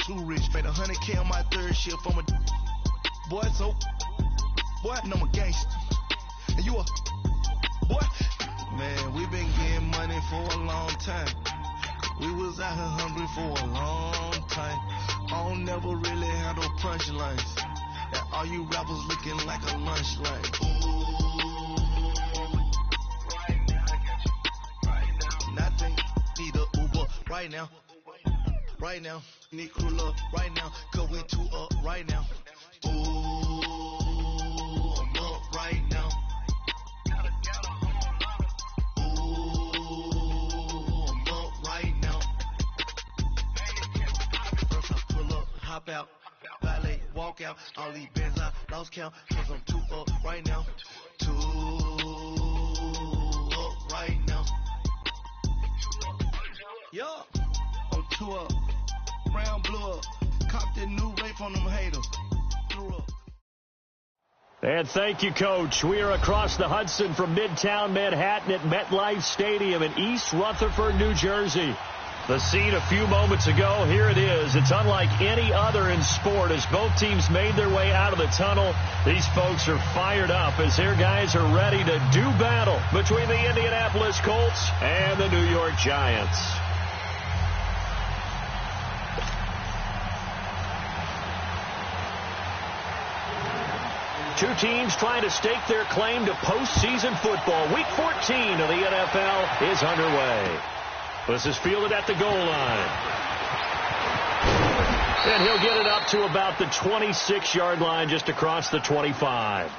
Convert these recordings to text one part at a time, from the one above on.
too rich. Made 100K on my third shift from a boy, so boy, and I'm a gangster. And you a boy. Man, we been getting money for a long time. We was out here hungry for a long time. I don't never really have no punchlines. And all you rappers looking like a lunch line. Nothing, need a Uber right now. Right now, need crew up right now. Cause we two up right now. Ooh, I'm up right now. Ooh, I'm up right now. First I pull up, hop out, valet, walk out. All these bands I lost count. Cause I'm two up right now. Two up right now. Yeah, I'm two up. Brown blew up. Copped that new rape on them haters. Blew up. And thank you, Coach. We are across the Hudson from Midtown Manhattan at MetLife Stadium in East Rutherford, New Jersey. The scene a few moments ago, here it is. It's unlike any other in sport as both teams made their way out of the tunnel. These folks are fired up as their guys are ready to do battle between the Indianapolis Colts and the New York Giants. Two teams trying to stake their claim to postseason football. Week 14 of the NFL is underway. This is fielded at the goal line. And he'll get it up to about the 26-yard line, just across the 25.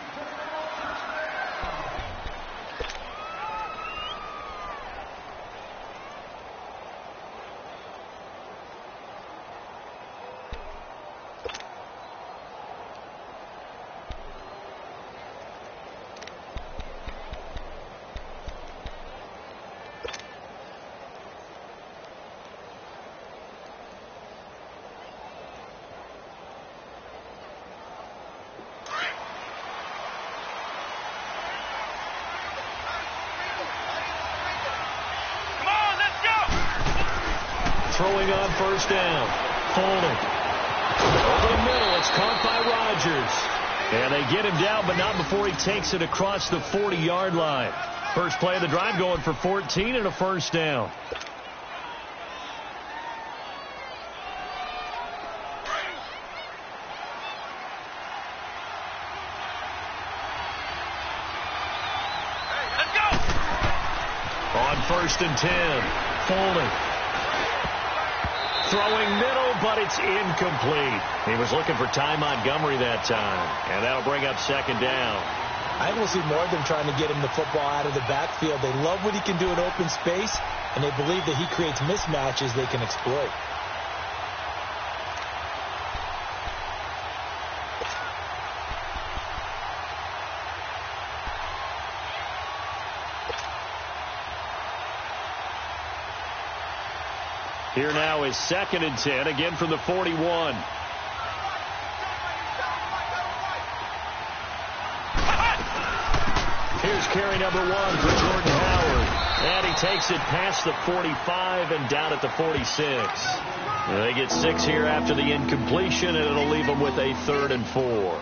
Throwing on first down. Folding. Over the middle, it's caught by Rodgers. And they get him down, but not before he takes it across the 40-yard line. First play of the drive going for 14 and a first down. Let's go! On first and 10. Folding. Throwing middle, but it's incomplete. He was looking for Ty Montgomery that time, and that'll bring up second down. I will see more of them trying to get him the football out of the backfield. They love what he can do in open space, and they believe that he creates mismatches they can exploit. Here now is second and 10, again from the 41. Here's carry number 1 for Jordan Howard. And he takes it past the 45 and down at the 46. They get 6 here after the incompletion, and it'll leave them with a 3rd and 4.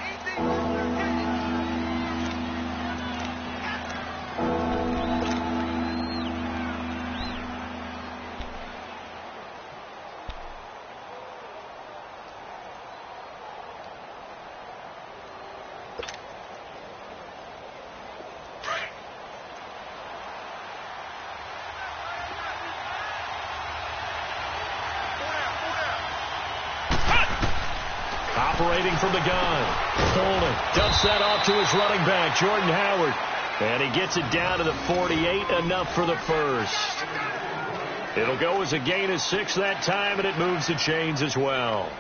Operating from the gun. Folding. Dumps that off to his running back, Jordan Howard. And he gets it down to the 48, enough for the first. It'll go as a gain of 6 that time, and it moves the chains as well.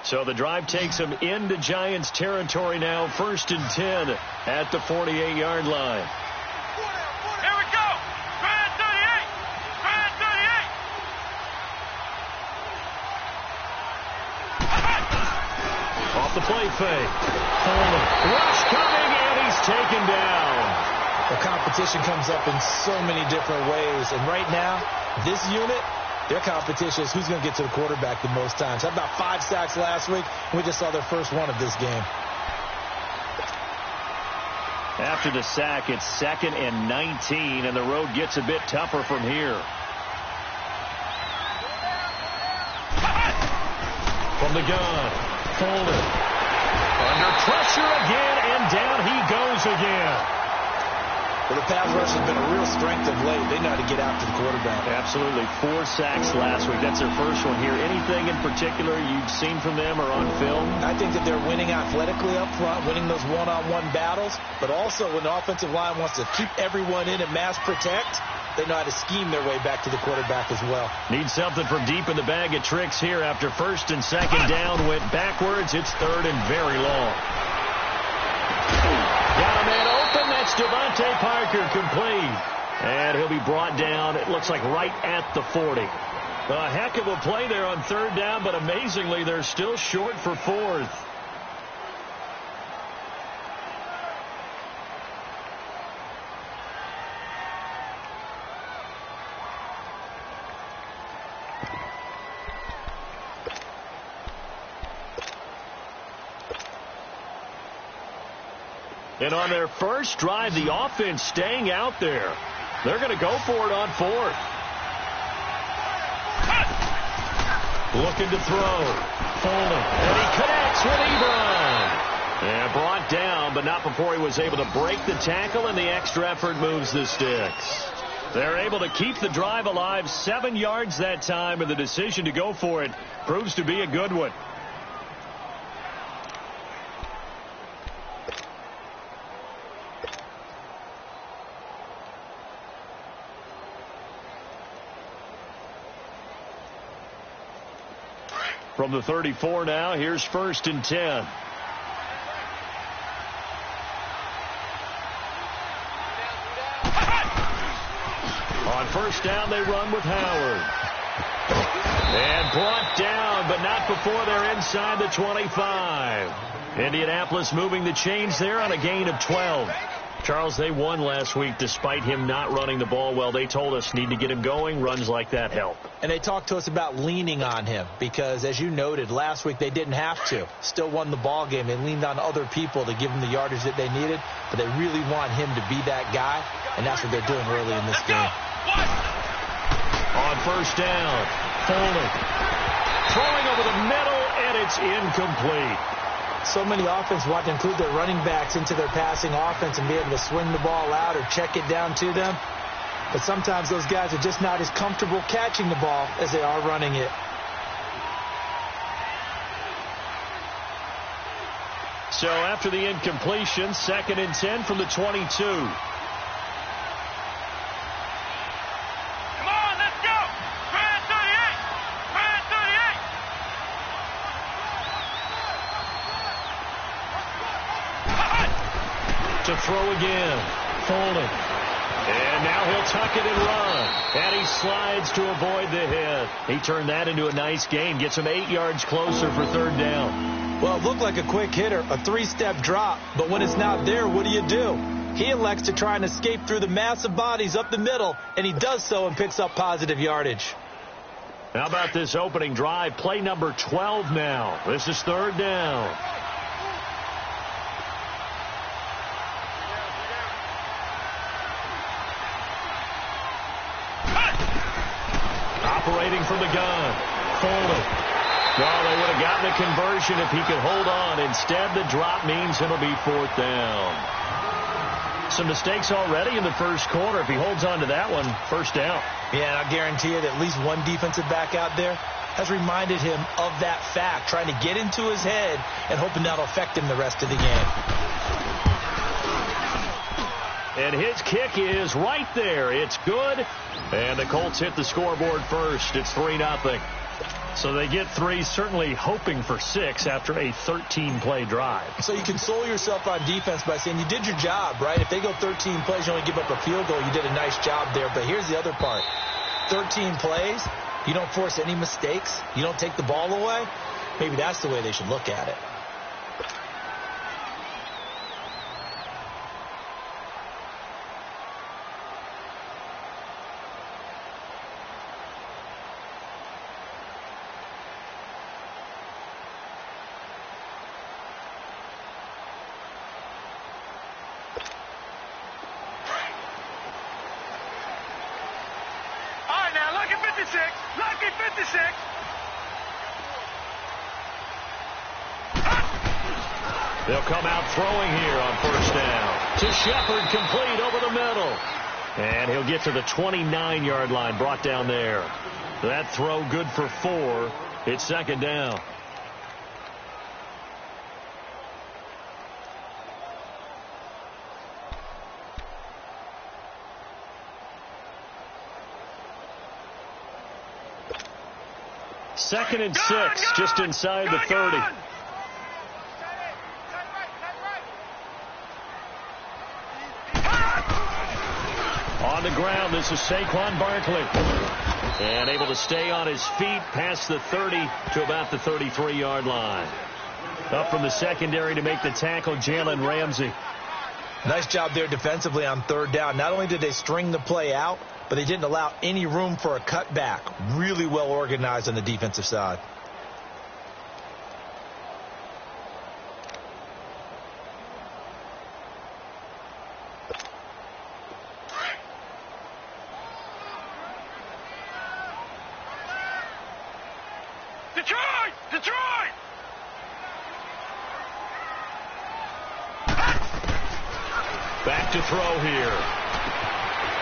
So the drive takes him into Giants territory now. 1st and 10 at the 48-yard line. Here we go. Try at 38. Try at 38. Off the play fake. Rush coming, and he's taken down. The competition comes up in so many different ways. And right now, this unit, their competition is who's going to get to the quarterback the most times. How about 5 sacks last week? We just saw their first one of this game. After the sack, it's 2nd and 19, and the road gets a bit tougher from here. From the gun, Folden. Under pressure again, and down he goes again. Well, the pass rush has been a real strength of late. They know how to get after the quarterback. Absolutely. 4 sacks last week. That's their first one here. Anything in particular you've seen from them or on film? I think that they're winning athletically up front, winning those one-on-one battles, but also when the offensive line wants to keep everyone in and mass protect, they know how to scheme their way back to the quarterback as well. Need something from deep in the bag of tricks here after 1st and 2nd down went backwards. It's 3rd and very long. Got a man open. That's Devontae Parker, complete. And he'll be brought down, it looks like, right at the 40. A heck of a play there on 3rd down, but amazingly, they're still short for 4th. And on their first drive, the offense staying out there. They're going to go for it on 4th. Looking to throw. Folden. And he connects with Ebron. And brought down, but not before he was able to break the tackle, and the extra effort moves the sticks. They're able to keep the drive alive, 7 yards that time, and the decision to go for it proves to be a good one. From the 34 now, here's 1st and 10. On 1st down, they run with Howard. And brought down, but not before they're inside the 25. Indianapolis moving the chains there on a gain of 12. Charles, they won last week despite him not running the ball well. They told us need to get him going. Runs like that help. And they talked to us about leaning on him because, as you noted, last week they didn't have to. Still won the ball game. They leaned on other people to give them the yardage that they needed, but they really want him to be that guy, and that's what they're doing early in this game. On 1st down, Folden. Throwing over the middle, and it's incomplete. So many offenses want to include their running backs into their passing offense and be able to swing the ball out or check it down to them. But sometimes those guys are just not as comfortable catching the ball as they are running it. So after the incompletion, 2nd and 10 from the 22. To throw again. Folden. And now he'll tuck it and run. And he slides to avoid the hit. He turned that into a nice gain. Gets him 8 yards closer for 3rd down. Well, it looked like a quick hitter, a 3-step drop. But when it's not there, what do? He elects to try and escape through the massive bodies up the middle, and he does so and picks up positive yardage. How about this opening drive? Play number 12 now. This is 3rd down. Operating from the gun. Folden. Well, they would have gotten a conversion if he could hold on. Instead, the drop means it'll be 4th down. Some mistakes already in the first quarter. If he holds on to that one, 1st down. Yeah, and I guarantee you that at least one defensive back out there has reminded him of that fact, trying to get into his head and hoping that'll affect him the rest of the game. And his kick is right there. It's good. And the Colts hit the scoreboard first. It's 3-0. So they get 3, certainly hoping for 6 after a 13-play drive. So you console yourself on defense by saying you did your job, right? If they go 13 plays, you only give up a field goal, you did a nice job there. But here's the other part. 13 plays, you don't force any mistakes, you don't take the ball away. Maybe that's the way they should look at it. 56. Lucky 56. They'll come out throwing here on first down. To Shepard, complete over the middle. And he'll get to the 29-yard line, brought down there. That throw good for 4. It's second down. Second and 6, just inside the 30. On the ground, this is Saquon Barkley. And able to stay on his feet past the 30 to about the 33-yard line. Up from the secondary to make the tackle, Jalen Ramsey. Nice job there defensively on third down. Not only did they string the play out, but they didn't allow any room for a cutback. Really well organized on the defensive side. Detroit! Detroit! Back to throw here.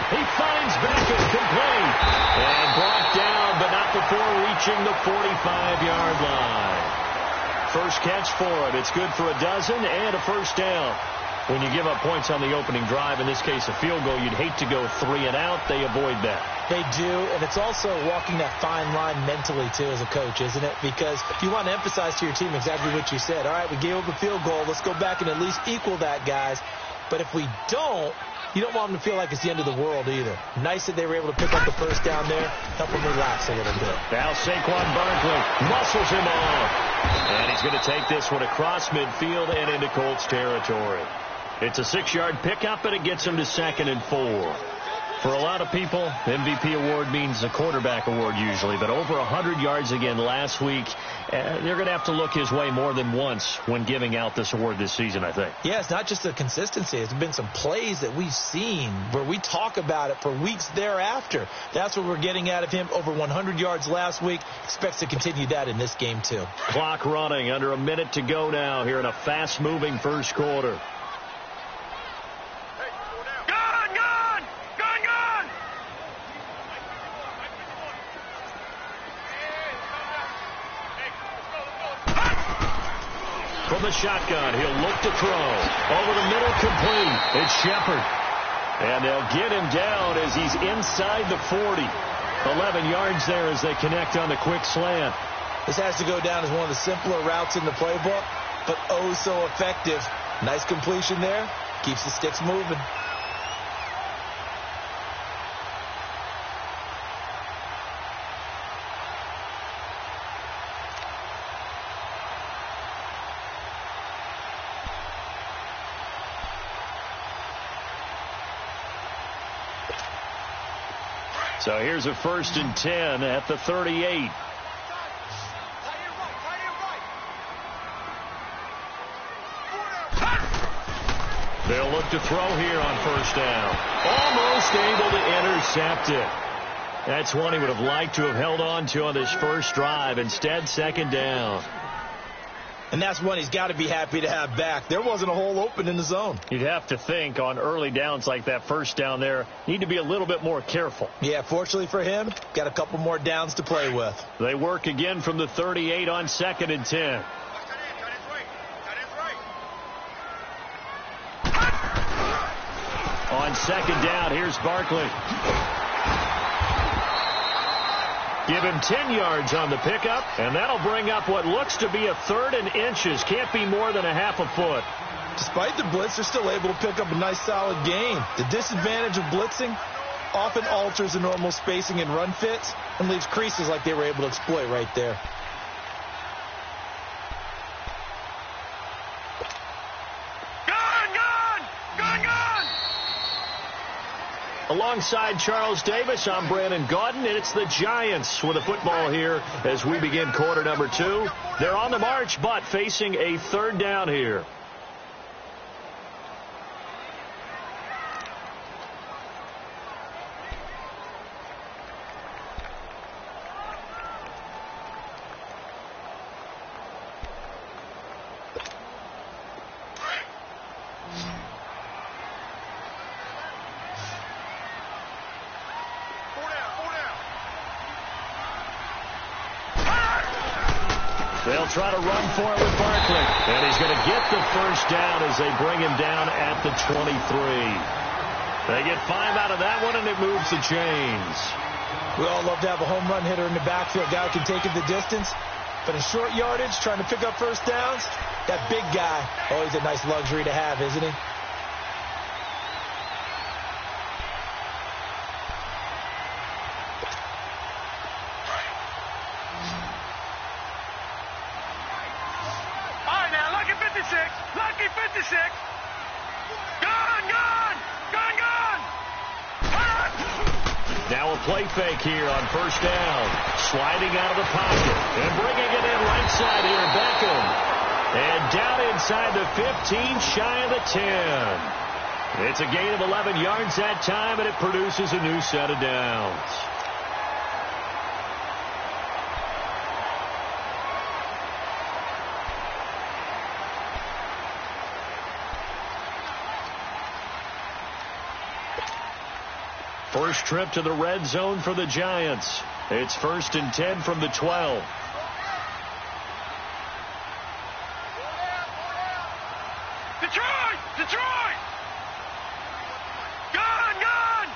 He finds Beckett complete. And brought down, but not before reaching the 45-yard line. First catch for him. It's good for a dozen and a first down. When you give up points on the opening drive, in this case a field goal, you'd hate to go 3 and out. They avoid that. They do, and it's also walking that fine line mentally, too, as a coach, isn't it? Because you want to emphasize to your team exactly what you said. All right, we gave up a field goal. Let's go back and at least equal that, guys. But if we don't, you don't want them to feel like it's the end of the world either. Nice that they were able to pick up the first down there, help them relax a little bit. Now Saquon Barkley muscles him off. And he's going to take this one across midfield and into Colts territory. It's a 6-yard pickup, and it gets him to 2nd and 4. For a lot of people, MVP award means a quarterback award usually, but over 100 yards again last week. They're going to have to look his way more than once when giving out this award this season, I think. Yeah, it's not just the consistency. It's been some plays that we've seen where we talk about it for weeks thereafter. That's what we're getting out of him. Over 100 yards last week. Expects to continue that in this game, too. Clock running. Under a minute to go now here in a fast-moving first quarter. From the shotgun, he'll look to throw. Over the middle, complete. It's Shepard. And they'll get him down as he's inside the 40. 11 yards there as they connect on the quick slant. This has to go down as one of the simpler routes in the playbook, but oh so effective. Nice completion there. Keeps the sticks moving. So here's a 1st and 10 at the 38. They'll look to throw here on first down. Almost able to intercept it. That's one he would have liked to have held on to on this first drive. Instead, 2nd down. And that's one he's got to be happy to have back. There wasn't a hole open in the zone. You'd have to think on early downs like that first down there, need to be a little bit more careful. Yeah, fortunately for him, got a couple more downs to play with. They work again from the 38 on 2nd and 10. On 2nd down, here's Barkley. Give him 10 yards on the pickup, and that'll bring up what looks to be a 3rd and inches. Can't be more than a half a foot. Despite the blitz, they're still able to pick up a nice solid gain. The disadvantage of blitzing often alters the normal spacing and run fits and leaves creases like they were able to exploit right there. Alongside Charles Davis, I'm Brandon Gaudin, and it's the Giants with the football here as we begin quarter number 2. They're on the march, but facing a 3rd down here. They'll try to run for it with Barkley. And he's going to get the first down as they bring him down at the 23. They get 5 out of that one, and it moves the chains. We all love to have a home run hitter in the backfield. Guy who can take it the distance. But in short yardage, trying to pick up first downs, that big guy, always a nice luxury to have, isn't he? Lucky 56. Gone. Now a play fake here on first down. Sliding out of the pocket. And bringing it in right side here, Beckham. And down inside the 15, shy of the 10. It's a gain of 11 yards that time, and it produces a new set of downs. First trip to the red zone for the Giants. It's 1st and 10 from the 12. Detroit! Gone!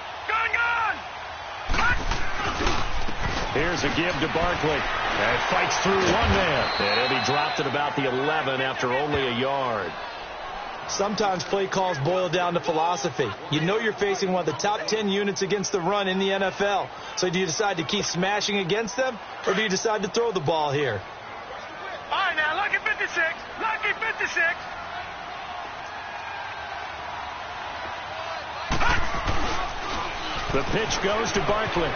Here's a give to Barkley. And fights through one man. And he dropped at about the 11 after only a yard. Sometimes play calls boil down to philosophy. You know you're facing one of the top 10 units against the run in the NFL. So do you decide to keep smashing against them, or do you decide to throw the ball here? All right, now, lucky 56. The pitch goes to Barkley.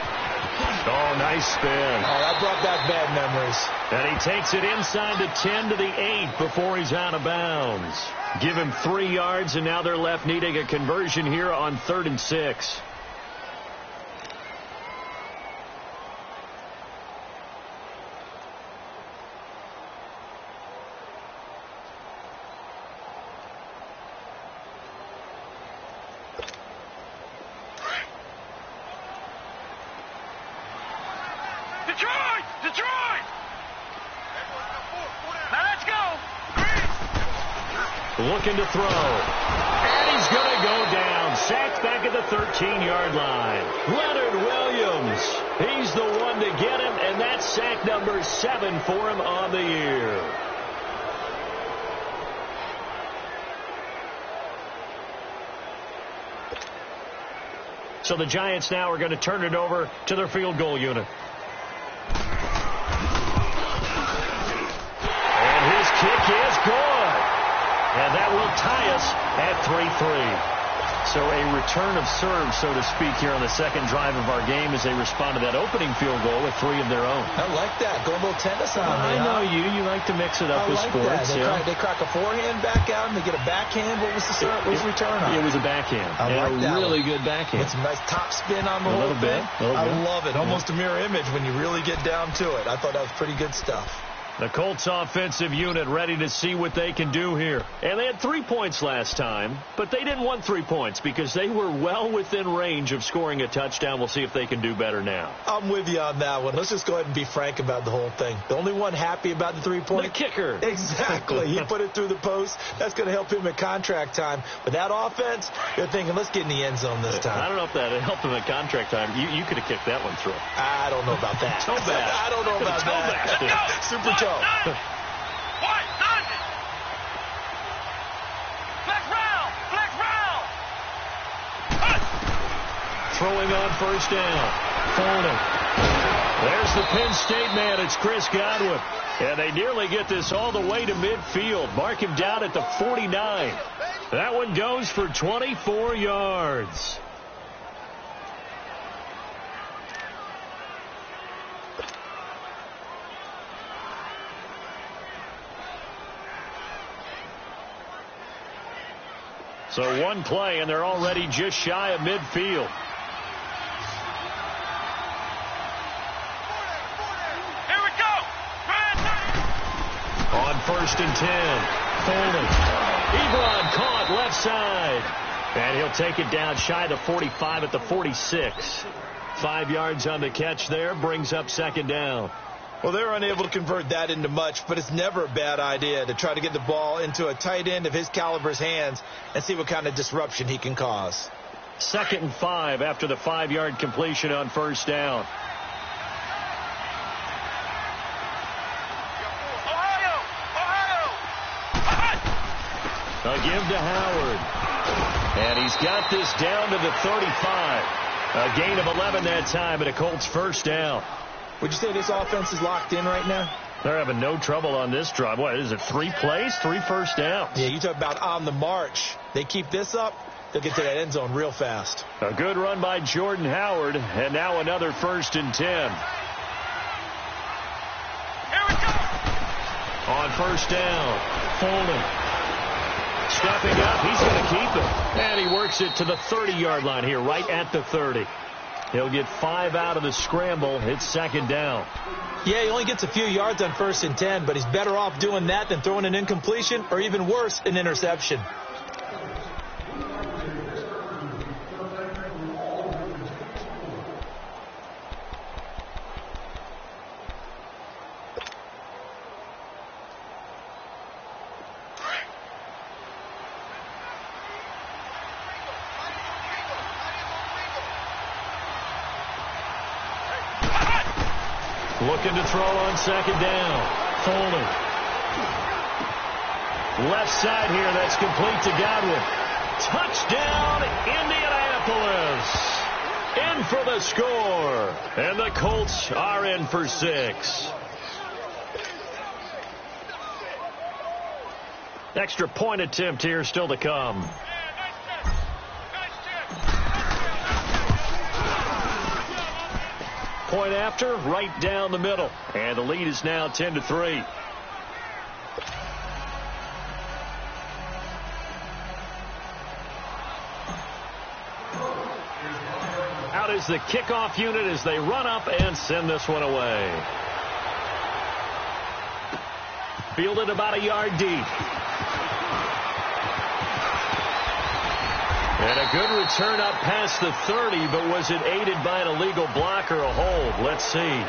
Oh, nice spin. Oh, that brought back bad memories. And he takes it inside the 10 to the 8 before he's out of bounds. Give him 3 yards, and now they're left needing a conversion here on 3rd and 6. Detroit! Now let's go. Looking to throw. And he's going to go down. Sacked back at the 13-yard line. Leonard Williams. He's the one to get him, and that's sack number 7 for him on the year. So the Giants now are going to turn it over to their field goal unit. And his kick is good. And that will tie us at 3-3. So a return of serve, so to speak, here on the second drive of our game as they respond to that opening field goal with 3 of their own. I like that. Go a little tennis on me. I know you. You like to mix it up with sports. They crack a forehand back out and they get a backhand. What was the return on? It was a backhand. I like that really one. Good backhand. With some nice top spin on the whole thing. I love it. Almost a mirror image when you really get down to it. I thought that was pretty good stuff. The Colts offensive unit ready to see what they can do here. And they had 3 points last time, but they didn't want 3 points because they were well within range of scoring a touchdown. We'll see if they can do better now. I'm with you on that one. Let's just go ahead and be frank about the whole thing. The only one happy about the 3-point. The kicker. Exactly. He put it through the post. That's going to help him at contract time. With that offense, you're thinking, let's get in the end zone this time. I don't know if that helped him at contract time. You could have kicked that one through. I don't know about that. Toe bash. I don't know about that. Super toe. What? Flex round. Throwing on first down. Folding. There's the Penn State man. It's Chris Godwin. And they nearly get this all the way to midfield. Mark him down at the 49. That one goes for 24 yards. So one play, and they're already just shy of midfield. Here we go. On 1st and 10. Folding. Ebron caught left side. And he'll take it down shy to 45 at the 46. 5 yards on the catch there. Brings up 2nd down. Well, they're unable to convert that into much, but it's never a bad idea to try to get the ball into a tight end of his caliber's hands and see what kind of disruption he can cause. 2nd and 5 after the 5-yard completion on first down. A give to Howard. And he's got this down to the 35. A gain of 11 that time, and a Colts first down. Would you say this offense is locked in right now? They're having no trouble on this drive. What is it, 3 plays, 3 first downs? Yeah, you talk about on the march. They keep this up, they'll get to that end zone real fast. A good run by Jordan Howard, and now another 1st and 10. Here we go. On first down, Foley. Stepping up, he's going to keep it. And he works it to the 30-yard line here, right at the 30. He'll get 5 out of the scramble. It's 2nd down. Yeah, he only gets a few yards on 1st and 10, but he's better off doing that than throwing an incompletion or even worse, an interception. Looking to throw on 2nd down. Foley. Left side here. That's complete to Godwin. Touchdown, Indianapolis. In for the score. And the Colts are in for 6. Extra point attempt here still to come. Point after, right down the middle. And the lead is now 10-3. Out is the kickoff unit as they run up and send this one away. Fielded about a yard deep. And a good return up past the 30, but was it aided by an illegal block or a hold? Let's see.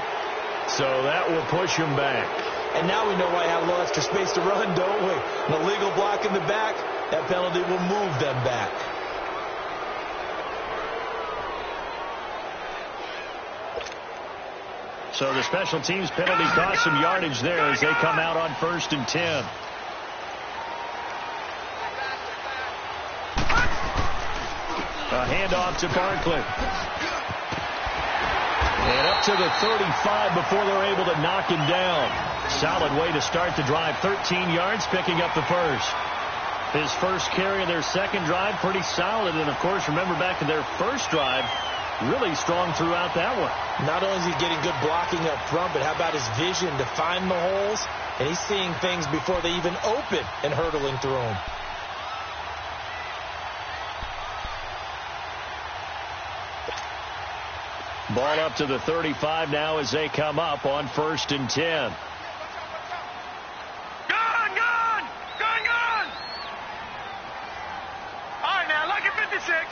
So that will push him back. And now we know why I have a little extra space to run, don't we? An illegal block in the back, that penalty will move them back. So the special teams penalty cost some yardage there as they come out on 1st and 10. A handoff to Barkley. And up to the 35 before they're able to knock him down. Solid way to start the drive. 13 yards, picking up the first. His first carry of their second drive, pretty solid. And, of course, remember back to their first drive, really strong throughout that one. Not only is he getting good blocking up front, but how about his vision to find the holes? And he's seeing things before they even open and hurtling through them. Ball up to the 35 now as they come up on 1st and 10. Gun! All right, now, lucky 56.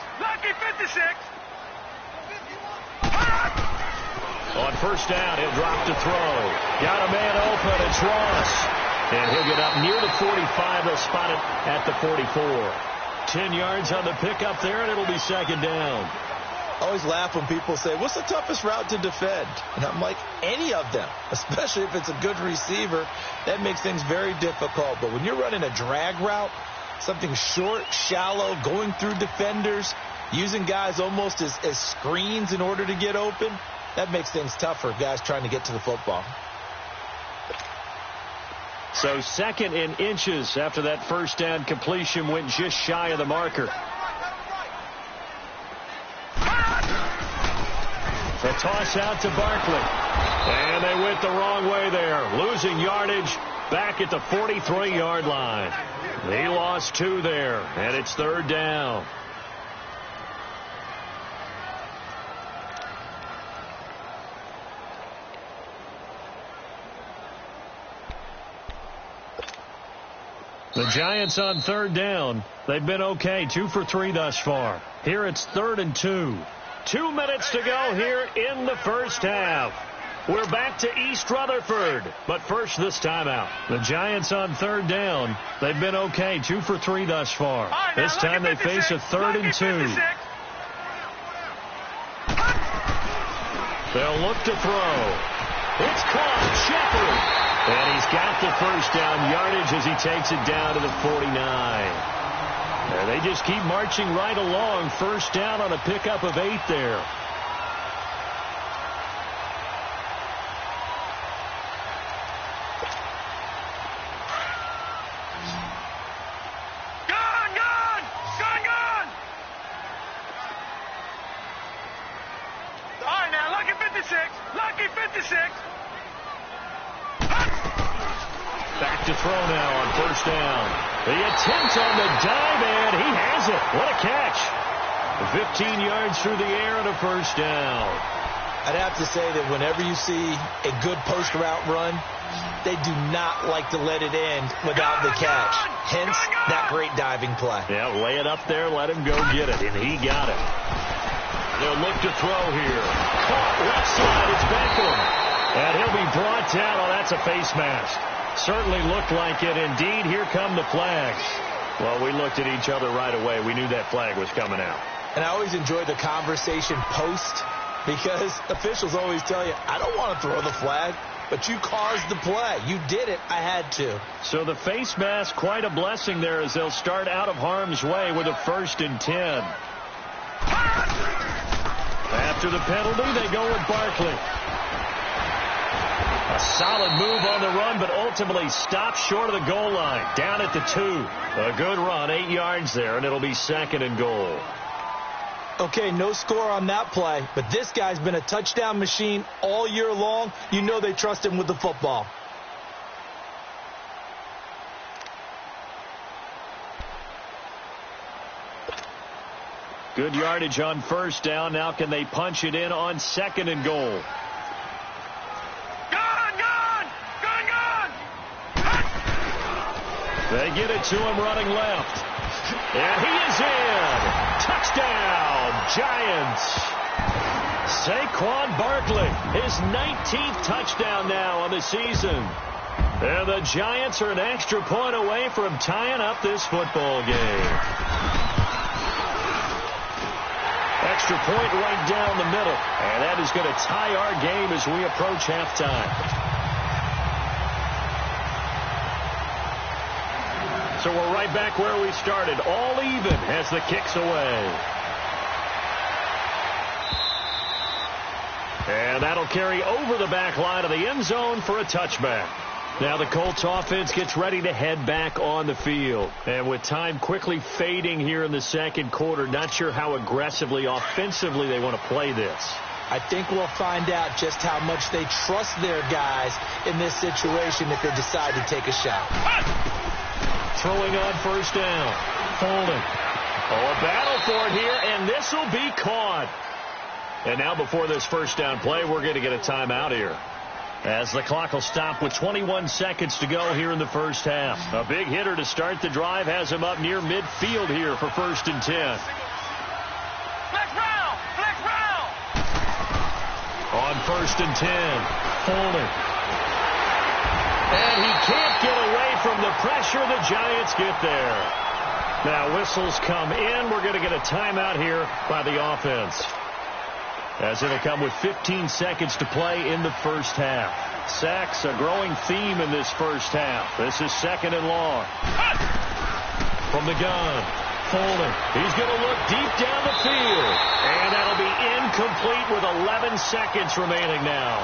On first down, he'll drop to throw. Got a man open. It's Ross. And he'll get up near the 45. They'll spot it at the 44. 10 yards on the pickup there, and it'll be 2nd down. I always laugh when people say, what's the toughest route to defend? And I'm like, any of them, especially if it's a good receiver. That makes things very difficult. But when you're running a drag route, something short, shallow, going through defenders, using guys almost as screens in order to get open, that makes things tough for guys trying to get to the football. So 2nd in inches after that first down completion went just shy of the marker. The toss out to Barkley. And they went the wrong way there. Losing yardage back at the 43-yard line. He lost 2 there, and it's 3rd down. The Giants on 3rd down. They've been okay, 2 for 3 thus far. Here it's 3rd and 2. 2 minutes to go here in the first half. We're back to East Rutherford, but first this timeout. The Giants on third down. They've been okay, 2 for 3 thus far. Right, this time they face a 3rd and 2. They'll look to throw. It's caught. Shepard. And he's got the first down yardage as he takes it down to the 49. And they just keep marching right along. First down on a pickup of 8 there. Back to throw now on first down. The attempt on the dive, and he has it. What a catch. 15 yards through the air and a first down. I'd have to say that whenever you see a good post route run, they do not like to let it end without the catch. Hence, that great diving play. Yeah, lay it up there, let him go get it, and he got it. They'll look to throw here. Caught left side, it's Beckham. And he'll be brought down. Oh, that's a face mask. Certainly looked like it. Indeed, here come the flags. Well, we looked at each other right away. We knew that flag was coming out. And I always enjoy the conversation post because officials always tell you, I don't want to throw the flag, but you caused the play. You did it. I had to. So the face mask, quite a blessing there as they'll start out of harm's way with a 1st and 10. After the penalty, they go with Barkley. A solid move on the run, but ultimately stopped short of the goal line. Down at the 2. A good run, 8 yards there, and it'll be 2nd and goal. Okay, no score on that play, but this guy's been a touchdown machine all year long. You know they trust him with the football. Good yardage on first down. Now can they punch it in on 2nd and goal? They get it to him running left. And he is in. Touchdown, Giants. Saquon Barkley, his 19th touchdown now on the season. And the Giants are an extra point away from tying up this football game. Extra point right down the middle. And that is going to tie our game as we approach halftime. So we're right back where we started. All even as the kick's away. And that'll carry over the back line of the end zone for a touchback. Now the Colts offense gets ready to head back on the field. And with time quickly fading here in the second quarter, not sure how aggressively, offensively they want to play this. I think we'll find out just how much they trust their guys in this situation if they decide to take a shot. Throwing on first down. Holding. Oh, a battle for it here, and this will be caught. And now before this first down play, we're going to get a timeout here. As the clock will stop with 21 seconds to go here in the first half. A big hitter to start the drive has him up near midfield here for 1st and 10. Flex round! Flex round! On 1st and 10. Holding. And he can't get away from the pressure. The Giants get there. Now whistles come in. We're going to get a timeout here by the offense. As it'll come with 15 seconds to play in the first half. Sacks a growing theme in this first half. This is 2nd and long. From the gun. Holding. He's going to look deep down the field. And that'll be incomplete with 11 seconds remaining now.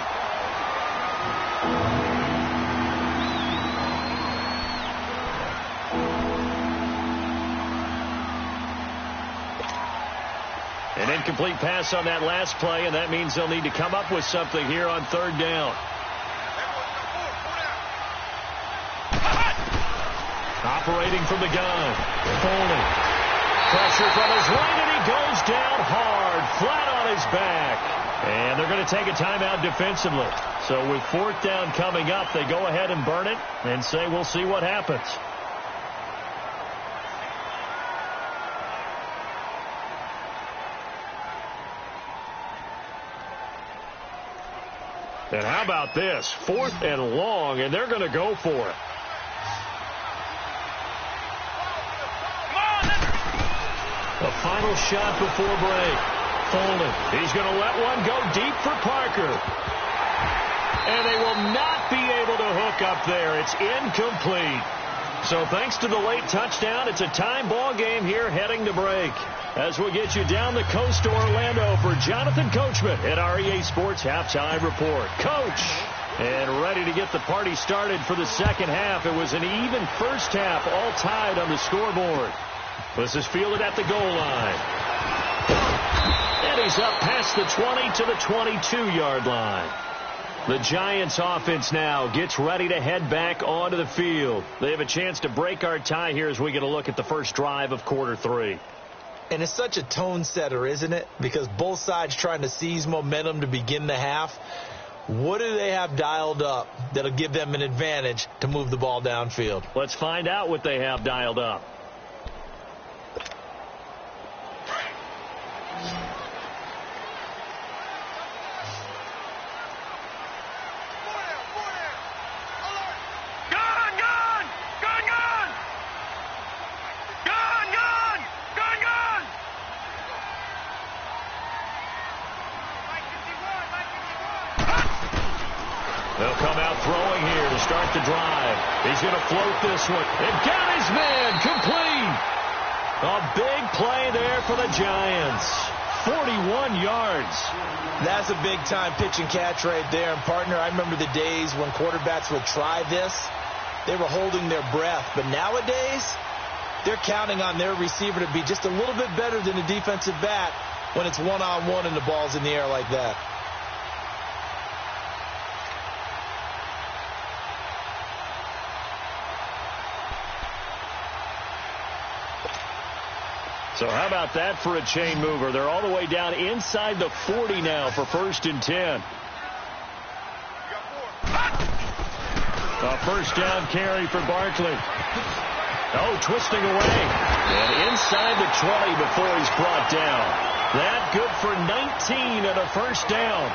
An incomplete pass on that last play, and that means they'll need to come up with something here on 3rd down. Operating from the gun. Holding. Pressure from his right, and he goes down hard, flat on his back. And they're going to take a timeout defensively. So with 4th down coming up, they go ahead and burn it and say we'll see what happens. And how about this? 4th and long, and they're going to go for it. The final shot before break. Folden. He's going to let one go deep for Parker. And they will not be able to hook up there. It's incomplete. So thanks to the late touchdown, it's a time ball game here heading to break. As we get you down the coast to Orlando for Jonathan Coachman at our EA Sports Halftime Report. Coach, and ready to get the party started for the second half. It was an even first half, all tied on the scoreboard. This is fielded at the goal line. And he's up past the 20 to the 22-yard line. The Giants offense now gets ready to head back onto the field. They have a chance to break our tie here as we get a look at the first drive of quarter 3. And it's such a tone setter, isn't it? Because both sides trying to seize momentum to begin the half. What do they have dialed up that'll give them an advantage to move the ball downfield? Let's find out what they have dialed up. They'll come out throwing here to start the drive. He's going to float this one. And got his man complete. A big play there for the Giants. 41 yards. That's a big-time pitch and catch right there. And, partner, I remember the days when quarterbacks would try this. They were holding their breath. But nowadays, they're counting on their receiver to be just a little bit better than a defensive back when it's one-on-one and the ball's in the air like that. So how about that for a chain mover? They're all the way down inside the 40 now for 1st and 10. A first down carry for Barkley. Oh, twisting away. And inside the 20 before he's brought down. That good for 19 and a first down.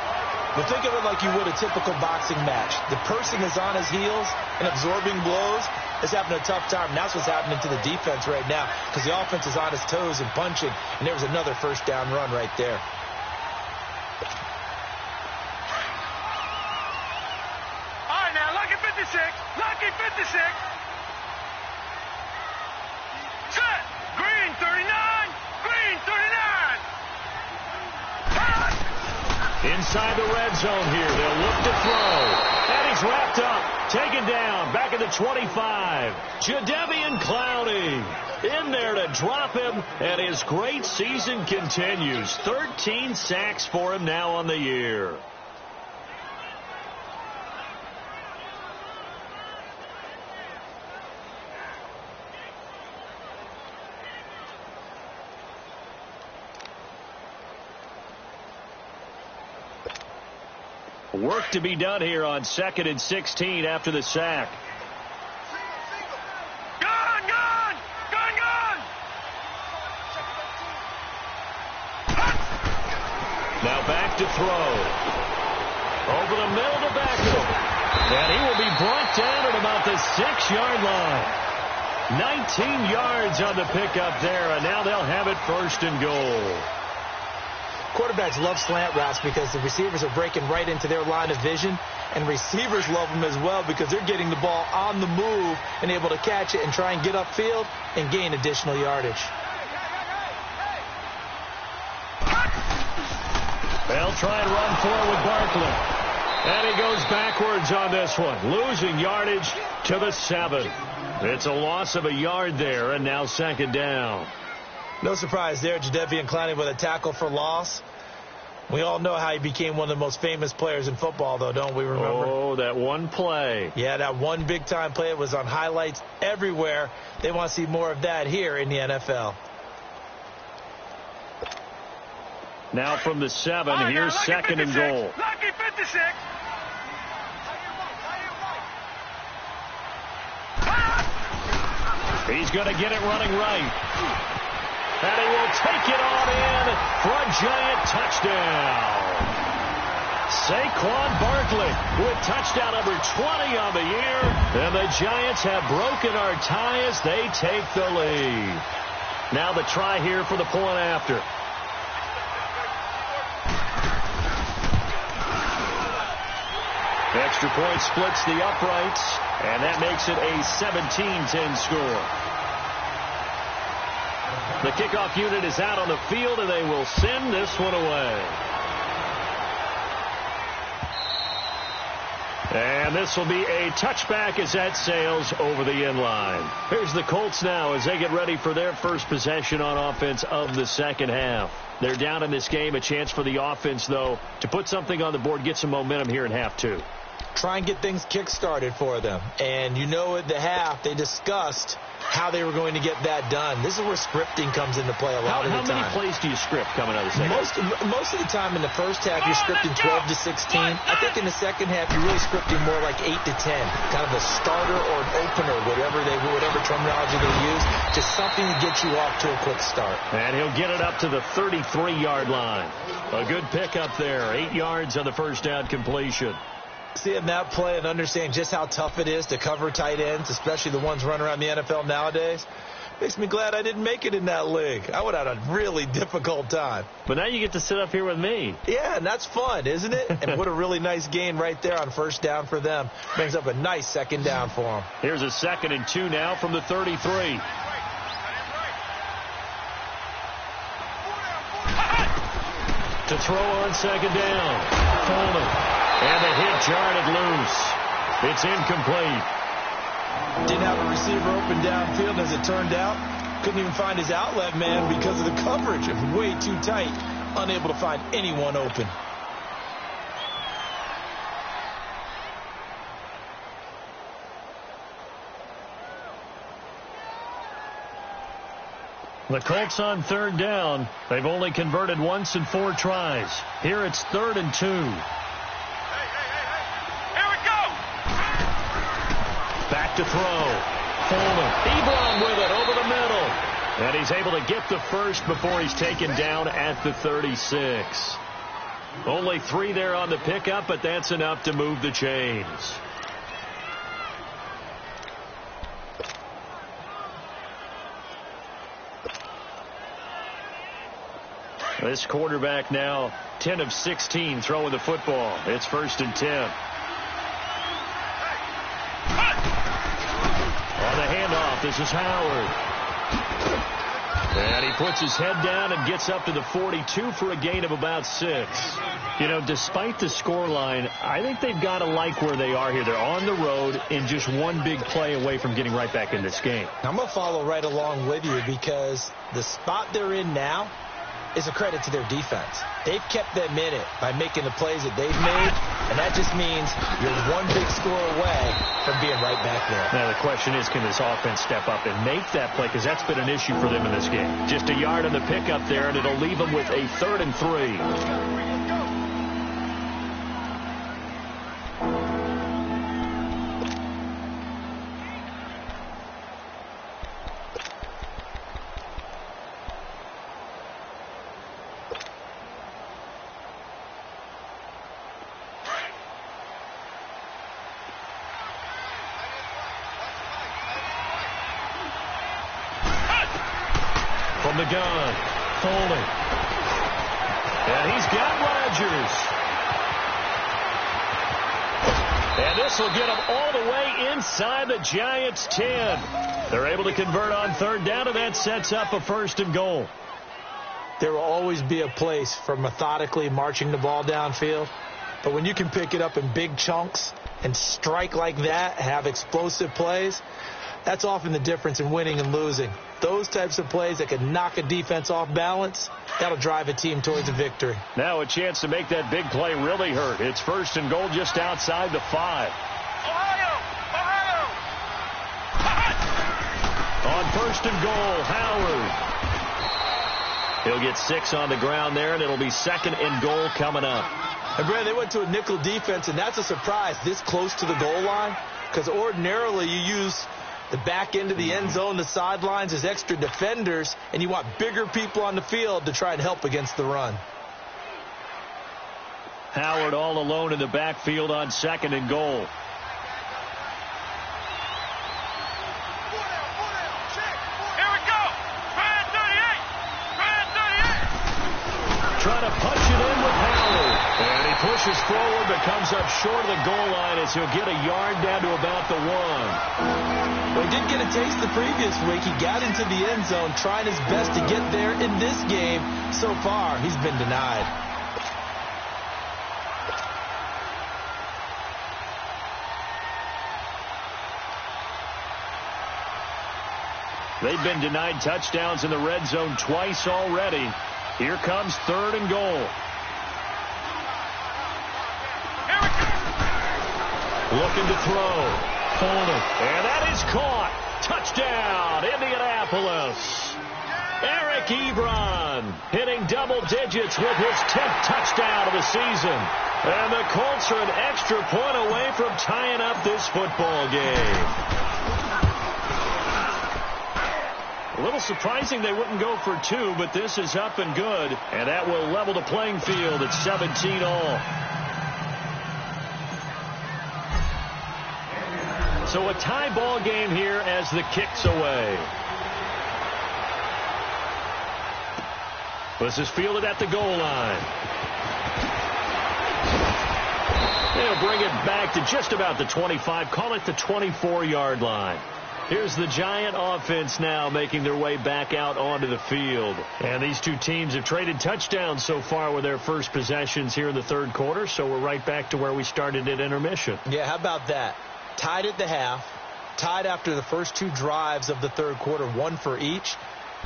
But think of it like you would a typical boxing match. The person is on his heels and absorbing blows. Is having a tough time. And that's what's happening to the defense right now because the offense is on its toes and punching. And there was another first down run right there. All right, now, lucky 56. Lucky 56. Set. Green 39. Green 39. Inside the red zone here. They'll look to throw. And he's wrapped up. Taken down. Back at the 25. Jadeveon Clowney in there to drop him. And his great season continues. 13 sacks for him now on the year. Work to be done here on 2nd and 16 after the sack. Gun! Now back to throw. Over the middle to Beckham. And he will be brought down at about the 6-yard line. 19 yards on the pickup there, and now they'll have it 1st and goal. Quarterbacks love slant routes because the receivers are breaking right into their line of vision, and receivers love them as well because they're getting the ball on the move and able to catch it and try and get upfield and gain additional yardage. They'll try and run forward with Barkley. And he goes backwards on this one, losing yardage to the 7. It's a loss of a yard there, and now 2nd down. No surprise there, Jadeveon Clowney with a tackle for loss. We all know how he became one of the most famous players in football, though, don't we remember? Oh, that one play. Yeah, that one big-time play. It was on highlights everywhere. They want to see more of that here in the NFL. Now from the 7, here's 2nd and goal. Lucky 56. He's going to get it running right. And he will take it on in for a giant touchdown. Saquon Barkley with touchdown number 20 on the year. And the Giants have broken our tie as they take the lead. Now the try here for the point after. Extra point splits the uprights, and that makes it a 17-10 score. The kickoff unit is out on the field, and they will send this one away. And this will be a touchback as that sails over the end line. Here's the Colts now as they get ready for their first possession on offense of the second half. They're down in this game. A chance for the offense, though, to put something on the board, get some momentum here in half two. Try and get things kick-started for them. And you know at the half, they discussed how they were going to get that done. This is where scripting comes into play a lot of the time. How many plays do you script coming out of the second half? Most of the time in the first half, you're scripting 12 to 16. I think in the second half, you're really scripting more like 8 to 10. Kind of a starter or an opener, whatever terminology they use. Just something to get you off to a quick start. And he'll get it up to the 33-yard line. A good pickup there. 8 yards on the first down completion. Seeing that play and understand just how tough it is to cover tight ends, especially the ones running around the NFL nowadays, makes me glad I didn't make it in that league. I would have had a really difficult time. But now you get to sit up here with me. Yeah, and that's fun, isn't it? And what a really nice gain right there on first down for them. Brings up a nice second down for them. Here's a 2nd and 2 now from the 33. To throw on second down. Coleman. And the hit jarred it loose. It's incomplete. Didn't have a receiver open downfield, as it turned out. Couldn't even find his outlet man because of the coverage. It was way too tight. Unable to find anyone open. The Colts on third down. They've only converted once in 4 tries. Here it's 3rd and 2. Back to throw. Coleman. Ebron with it over the middle. And he's able to get the first before he's taken down at the 36. Only 3 there on the pickup, but that's enough to move the chains. This quarterback now 10 of 16 throwing the football. It's 1st and 10. On the handoff, this is Howard. And he puts his head down and gets up to the 42 for a gain of about 6. You know, despite the scoreline, I think they've got to like where they are here. They're on the road and just one big play away from getting right back in this game. I'm going to follow right along with you because the spot they're in now is a credit to their defense. They've kept them in it by making the plays that they've made, and that just means you're one big score away from being right back there. Now the question is, can this offense step up and make that play? Because that's been an issue for them in this game. Just a yard on the pickup there, and it'll leave them with a 3rd and 3. From the gun, Coleman. And he's got Rodgers. And this will get him all the way inside the Giants' 10. They're able to convert on 3rd down, and that sets up a 1st and goal. There will always be a place for methodically marching the ball downfield. But when you can pick it up in big chunks and strike like that, have explosive plays, that's often the difference in winning and losing. Those types of plays that can knock a defense off balance, that'll drive a team towards a victory. Now a chance to make that big play really hurt. It's 1st and goal just outside the 5. On 1st and goal, Howard. He'll get 6 on the ground there, and it'll be 2nd and goal coming up. And Brad, they went to a nickel defense, and that's a surprise this close to the goal line, because ordinarily you use the back end of the end zone, the sidelines as extra defenders, and you want bigger people on the field to try and help against the run. Howard all alone in the backfield on 2nd and goal. Trying to punch it in with Howard. And he pushes forward but comes up short of the goal line as he'll get a yard down to about the 1. Well, he did get a taste the previous week. He got into the end zone trying his best to get there in this game. So far, he's been denied. They've been denied touchdowns in the red zone twice already. Here comes 3rd and goal. Looking to throw. And that is caught. Touchdown, Indianapolis. Eric Ebron hitting double digits with his 10th touchdown of the season. And the Colts are an extra point away from tying up this football game. A little surprising they wouldn't go for 2, but this is up and good. And that will level the playing field at 17 all. So a tie ball game here as the kick's away. This is fielded at the goal line. They'll bring it back to just about the 25. Call it the 24-yard line. Here's the Giant offense now making their way back out onto the field. And these two teams have traded touchdowns so far with their first possessions here in the 3rd quarter, so we're right back to where we started at intermission. Yeah, how about that? Tied at the half, tied after the first 2 drives of the 3rd quarter, 1 for each.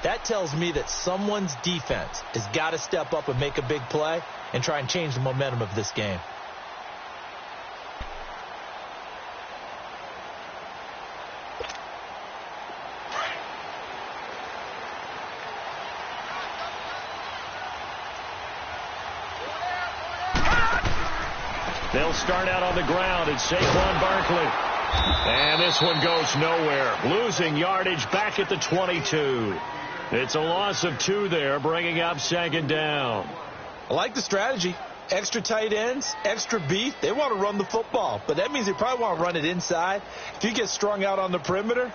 That tells me that someone's defense has got to step up and make a big play and try and change the momentum of this game. They'll start out on the ground. It's Saquon Barkley. And this one goes nowhere. Losing yardage back at the 22. It's a loss of 2 there, bringing up 2nd down. I like the strategy. Extra tight ends, extra beef. They want to run the football, but that means they probably want to run it inside. If you get strung out on the perimeter,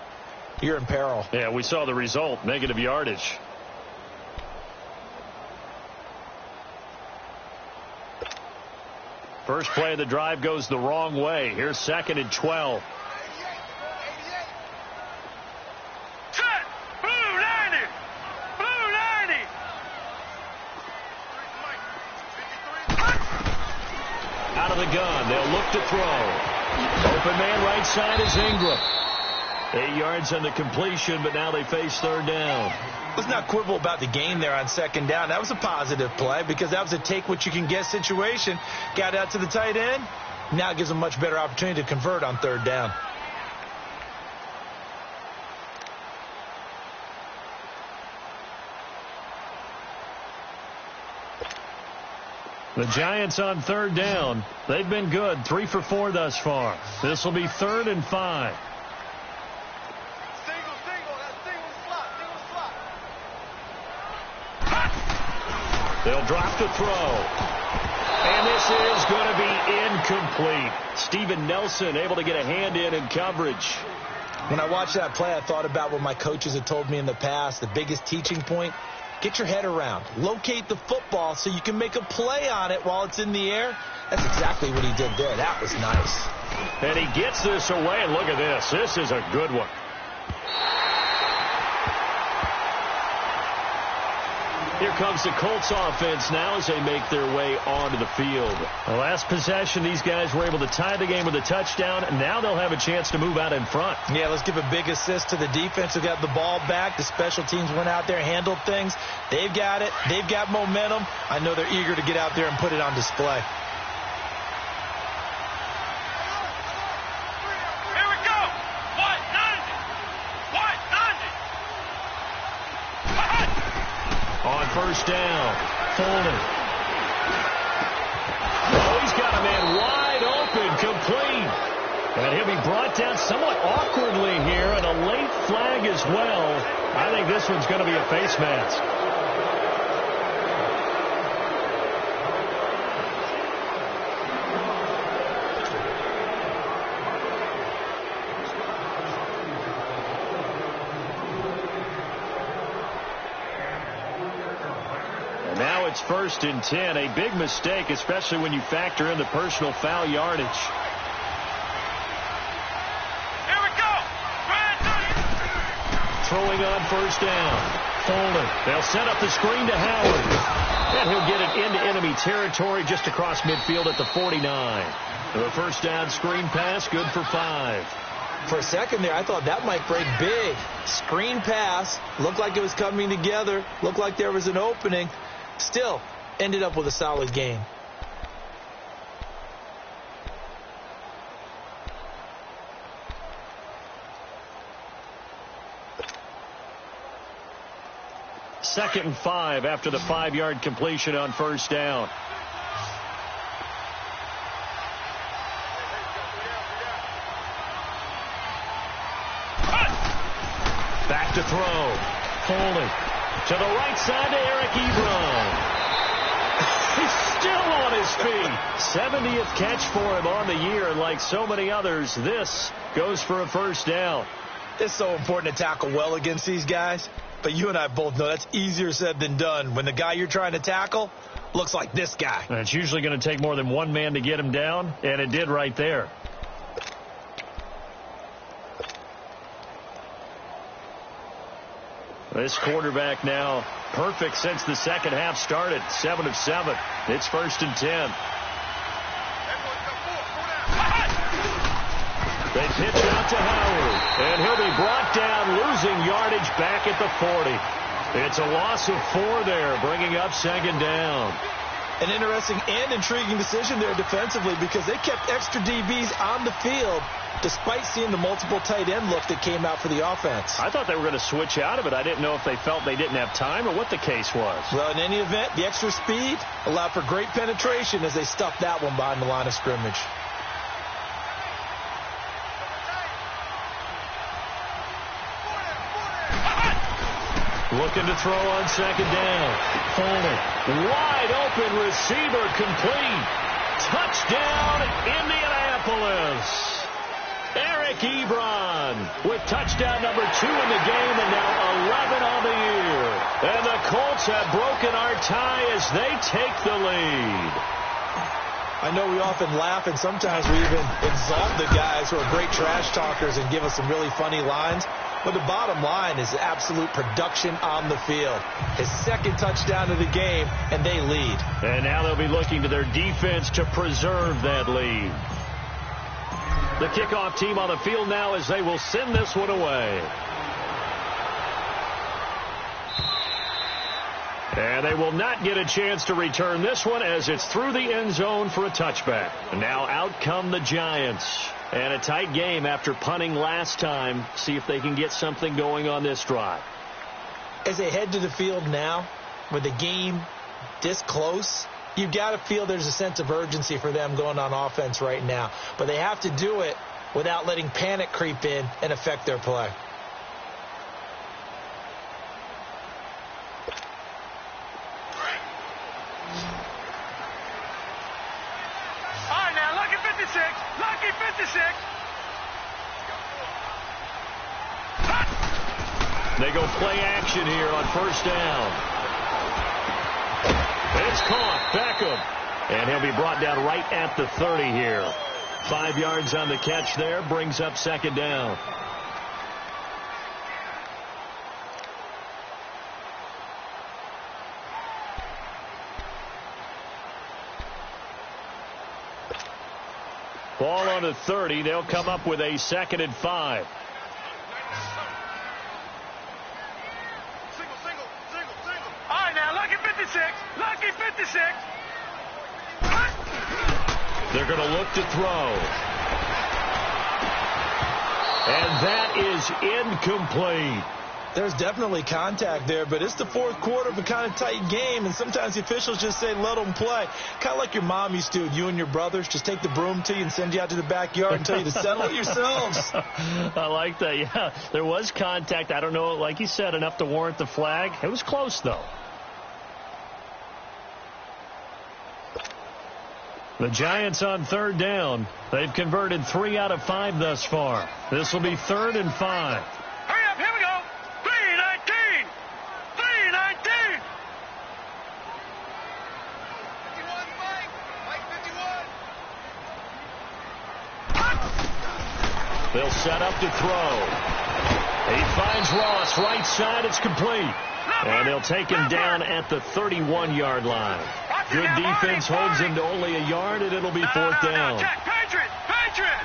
you're in peril. Yeah, we saw the result, negative yardage. First play of the drive goes the wrong way. Here's 2nd and 12. Set! Blue 90! Blue 90! Out of the gun. They'll look to throw. Open man right side is Ingram. 8 yards on the completion, but now they face 3rd down. Let's not quibble about the gain there on 2nd down. That was a positive play because that was a take-what-you-can-get situation. Got out to the tight end. Now it gives them a much better opportunity to convert on 3rd down. The Giants on 3rd down. They've been good. 3 for 4 thus far. This will be 3rd and 5. They'll drop to throw. And this is going to be incomplete. Steven Nelson able to get a hand in coverage. When I watched that play, I thought about what my coaches had told me in the past. The biggest teaching point, get your head around. Locate the football so you can make a play on it while it's in the air. That's exactly what he did there. That was nice. And he gets this away, and look at this. This is a good one. Here comes the Colts offense now as they make their way onto the field. The last possession, these guys were able to tie the game with a touchdown, and now they'll have a chance to move out in front. Yeah, let's give a big assist to the defense who got the ball back. The special teams went out there, handled things. They've got it. They've got momentum. I know they're eager to get out there and put it on display. On first down, Fuller. Oh, he's got a man wide open, complete. And he'll be brought down somewhat awkwardly here, and a late flag as well. I think this one's going to be a face mask. it's 1st and 10. A big mistake, especially when you factor in the personal foul yardage. Here we go. Throwing on 1st down. Foley. They'll set up the screen to Howard. And he'll get it into enemy territory just across midfield at the 49. The 1st down screen pass, good for 5. For a second there, I thought that might break big. Screen pass. Looked like it was coming together. Looked like there was an opening. Still, ended up with a solid game. Second and 5 after the 5-yard completion on 1st down. Back to throw. Foley. To the right side to Eric Ebron. He's still on his feet. 70th catch for him on the year. And like so many others, this goes for a 1st down. It's so important to tackle well against these guys. But you and I both know that's easier said than done when the guy you're trying to tackle looks like this guy. And it's usually going to take more than one man to get him down, and it did right there. This quarterback now perfect since the second half started. 7 of 7. It's 1st and 10. They pitch out to Howard, and he'll be brought down, losing yardage back at the 40. It's a loss of 4 there, bringing up 2nd down. An interesting and intriguing decision there defensively because they kept extra DBs on the field despite seeing the multiple tight end look that came out for the offense. I thought they were going to switch out of it. I didn't know if they felt they didn't have time or what the case was. Well, in any event, the extra speed allowed for great penetration as they stuffed that one behind the line of scrimmage. Looking to throw on 2nd down. Foley. Wide open receiver complete. Touchdown, Indianapolis. Eric Ebron with touchdown number 2 in the game and now 11 on the year. And the Colts have broken our tie as they take the lead. I know we often laugh and sometimes we even exalt the guys who are great trash talkers and give us some really funny lines. But the bottom line is absolute production on the field. His 2nd touchdown of the game, and they lead. And now they'll be looking to their defense to preserve that lead. The kickoff team on the field now as they will send this one away. And they will not get a chance to return this one as it's through the end zone for a touchback. And now out come the Giants. And a tight game after punting last time. See if they can get something going on this drive. As they head to the field now, with the game this close, you've got to feel there's a sense of urgency for them going on offense right now. But they have to do it without letting panic creep in and affect their play. All right, now, lucky 56. Lucky 56. They go play action here on 1st down. It's caught. Beckham. And he'll be brought down right at the 30 here. 5 yards on the catch there. Brings up 2nd down. Ball on the 30. They'll come up with a 2nd and 5. All right, now, lucky 56. Lucky 56. They're going to look to throw. And that is incomplete. There's definitely contact there, but it's the 4th quarter of a kind of tight game, and sometimes the officials just say, let them play. Kind of like your mom used to, you and your brothers, just take the broom to you and send you out to the backyard and tell you to settle it yourselves. I like that, yeah. There was contact. I don't know, like you said, enough to warrant the flag. It was close, though. The Giants on 3rd down. They've converted 3 out of 5 thus far. This will be 3rd and 5. Hurry up, here we go. 3:19. 3:19. They'll set up to throw. He finds Ross right side. It's complete. And they'll take him down at the 31-yard line. Good defense holds him to only a yard, and it'll be fourth down. Patriot! Patriot!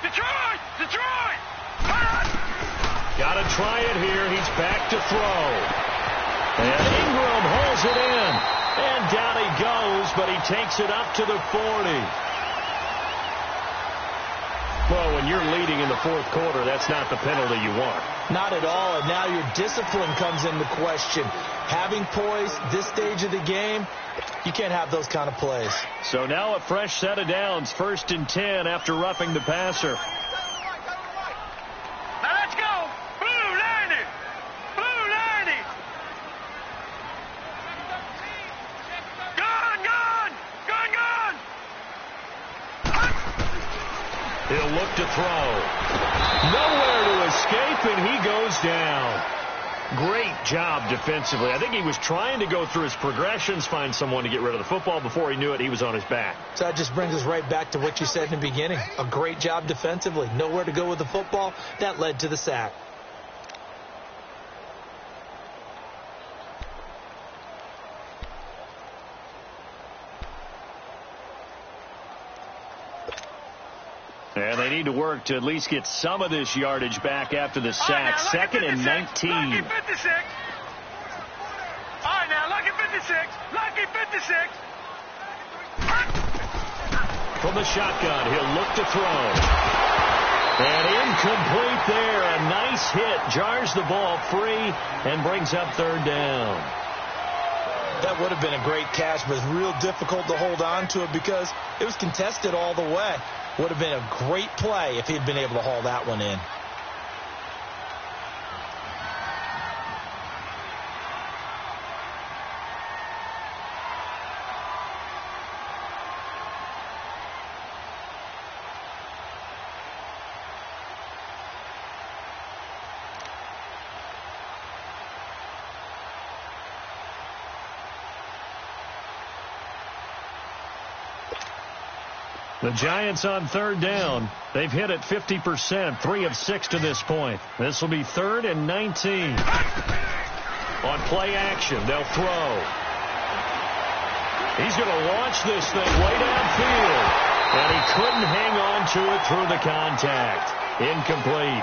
Detroit! Detroit! Got to try it here. He's back to throw. And Ingram holds it in. And down he goes, but he takes it up to the 40. Well, when you're leading in the fourth quarter, that's not the penalty you want. Not at all, and now your discipline comes into question. Having poise this stage of the game, you can't have those kind of plays. So now a fresh set of downs, 1st and 10 after roughing the passer. Now let's go! Blue 90! Blue 90! Gun! Gun! Gun! Gun! He'll look to throw. Nowhere to escape, and he goes down. Great job defensively. I think he was trying to go through his progressions, find someone to get rid of the football. Before he knew it, he was on his back. So that just brings us right back to what you said in the beginning. A great job defensively. Nowhere to go with the football. That led to the sack. And they need to work to at least get some of this yardage back after the sack. 2nd and 19. Lucky 56. All right, now, lucky 56. Lucky 56. From the shotgun, he'll look to throw. And incomplete there. A nice hit. Jars the ball free and brings up 3rd down. That would have been a great catch, but it's real difficult to hold on to it because it was contested all the way. Would have been a great play if he'd been able to haul that one in. The Giants on 3rd down. They've hit it 50%, 3 of 6 to this point. This will be 3rd and 19. On play action, they'll throw. He's going to launch this thing way downfield. And he couldn't hang on to it through the contact. Incomplete.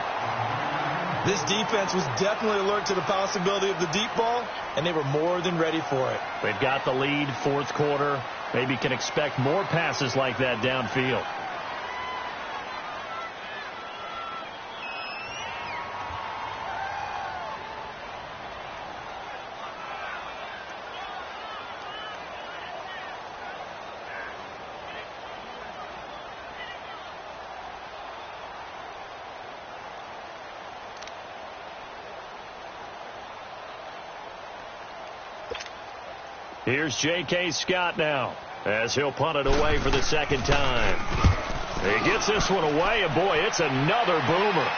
This defense was definitely alert to the possibility of the deep ball, and they were more than ready for it. They've got the lead, 4th quarter. Maybe can expect more passes like that downfield. Here's J.K. Scott now as he'll punt it away for the 2nd time. He gets this one away, and boy, it's another boomer.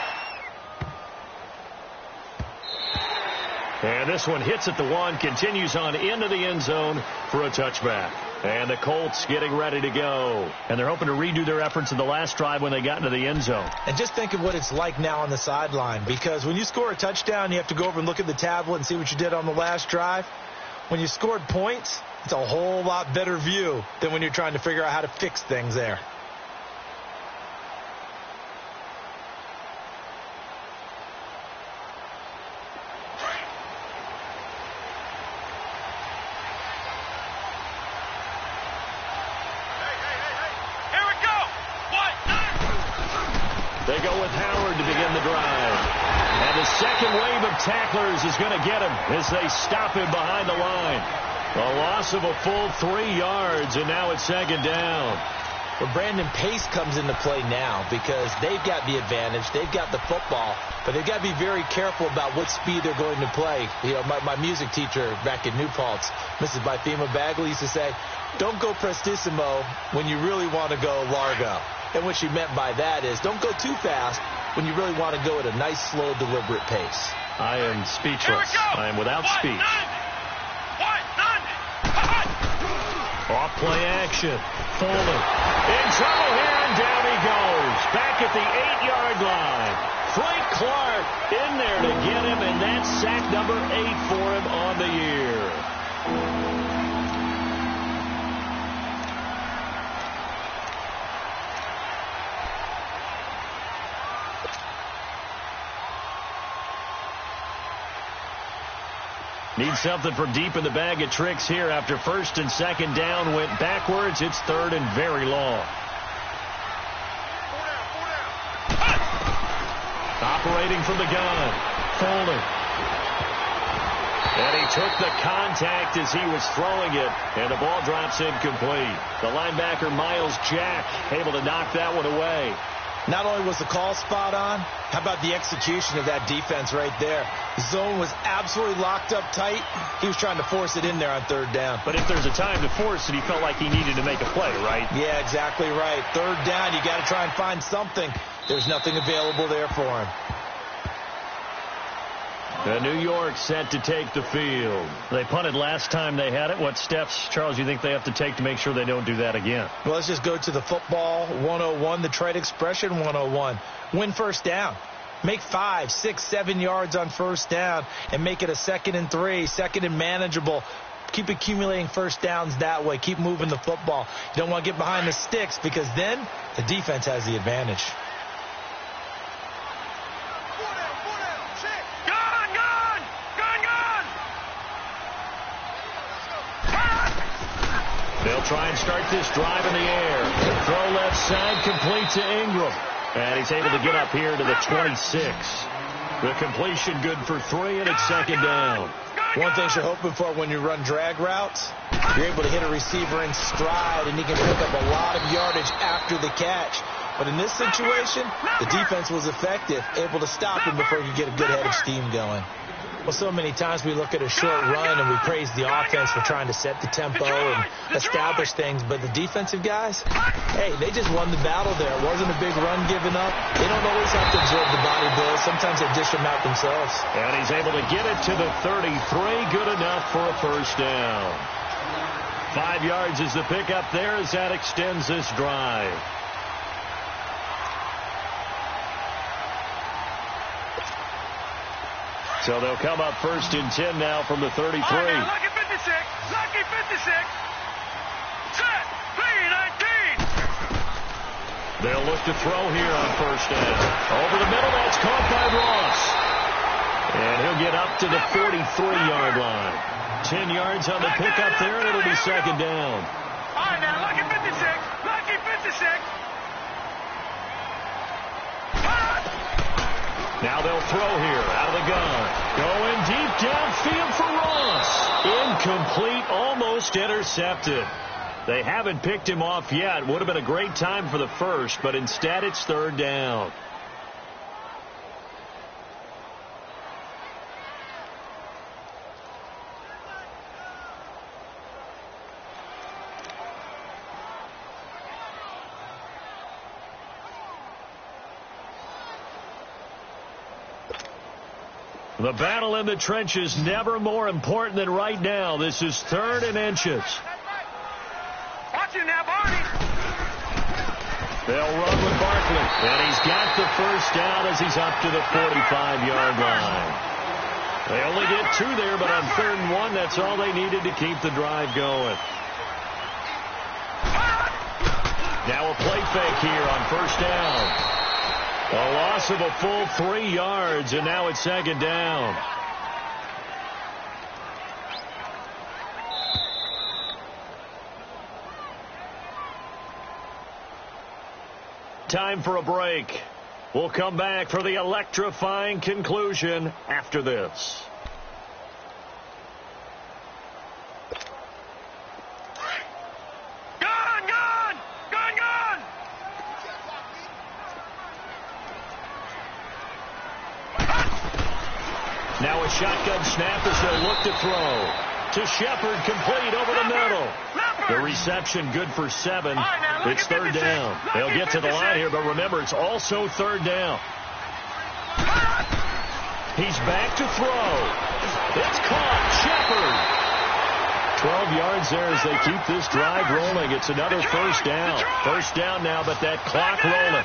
And this one hits at the 1, continues on into the end zone for a touchback. And the Colts getting ready to go. And they're hoping to redo their efforts in the last drive when they got into the end zone. And just think of what it's like now on the sideline, because when you score a touchdown, you have to go over and look at the tablet and see what you did on the last drive. When you scored points, it's a whole lot better view than when you're trying to figure out how to fix things there. Here we go. They go with Howard to begin the drive. And the second wave of tacklers is going to get him as they stop him behind the line. A loss of a full 3 yards, and now it's 2nd down. Well, Brandon, pace comes into play now because they've got the advantage. They've got the football, but they've got to be very careful about what speed they're going to play. You know, my music teacher back in New Paltz, Mrs. Bythema Bagley, used to say, don't go prestissimo when you really want to go largo. And what she meant by that is don't go too fast when you really want to go at a nice, slow, deliberate pace. I am speechless. I am without speech. Off play action. Fuller in trouble here, and down he goes. Back at the 8-yard line. Frank Clark in there to get him, and that's sack number 8 for him on the year. Need something from deep in the bag of tricks here after first and second down went backwards. It's third and very long. Operating from the gun. Fuller. And he took the contact as he was throwing it, and the ball drops incomplete. The linebacker, Miles Jack, able to knock that one away. Not only was the call spot on, how about the execution of that defense right there? The zone was absolutely locked up tight. He was trying to force it in there on third down. But if there's a time to force it, he felt like he needed to make a play, right? Yeah, exactly right. Third down, you got to try and find something. There's nothing available there for him. New York set to take the field. They punted last time they had it. What steps, Charles, you think they have to take to make sure they don't do that again? Well, let's just go to the football 101, the trade expression 101. Win first down. Make 5, 6, 7 yards on first down and make it a 2nd and 3, 2nd and manageable. Keep accumulating first downs that way. Keep moving the football. You don't want to get behind the sticks because then the defense has the advantage. They'll try and start this drive in the air. Throw left side, complete to Ingram. And he's able to get up here to the 26. The completion good for 3, and it's second down. One thing you're hoping for when you run drag routes, you're able to hit a receiver in stride, and he can pick up a lot of yardage after the catch. But in this situation, the defense was effective, able to stop him before he could get a good head of steam going. Well, so many times we look at a short run and we praise the offense for trying to set the tempo and establish things. But the defensive guys, hey, they just won the battle there. It wasn't a big run given up. They don't always have to absorb the body blows. Sometimes they dish them out themselves. And he's able to get it to the 33. Good enough for a first down. 5 yards is the pickup there as that extends this drive. So they'll come up first and 10 now from the 33. Lucky 56. Lucky 56. Set. P19. They'll look to throw here on first down. Over the middle, that's caught by Ross. And he'll get up to the 43-yard line. 10 yards on the pickup there, and it'll be second down. All right, now, lucky 56. Lucky 56. Now they'll throw here out of the gun. Going deep downfield for Ross. Incomplete, almost intercepted. They haven't picked him off yet. Would have been a great time for the first, but instead it's third down. The battle in the trenches never more important than right now. This is 3rd and inches. Watch it now, Barney. They'll run with Barkley. And he's got the first down as he's up to the 45-yard line. They only get 2 there, but on 3rd and 1, that's all they needed to keep the drive going. Now a play fake here on first down. A loss of a full 3 yards, and now it's second down. Time for a break. We'll come back for the electrifying conclusion after this. Now a shotgun snap as they'll look to throw. To Shepard, complete over the middle. The reception good for 7. It's third down. They'll get to the line here, but remember, it's also third down. He's back to throw. It's caught. Shepard. 12 yards. yards there as they keep this drive rolling. It's another first down. First down now, but that clock rolling.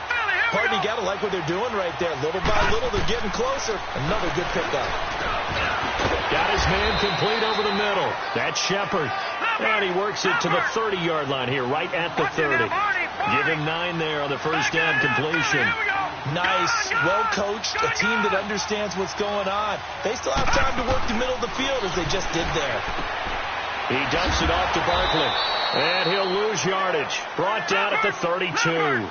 Pardon, you got to like what they're doing right there. Little by little, they're getting closer. Another good pickup. Got his man complete over the middle. That's Shepard. And he works it to the 30-yard line here, right at the 30. Give him 9 there on the first down completion. Nice, well-coached, a team that understands what's going on. They still have time to work the middle of the field as they just did there. He dumps it off to Barkley. And he'll lose yardage. Brought down at the 32.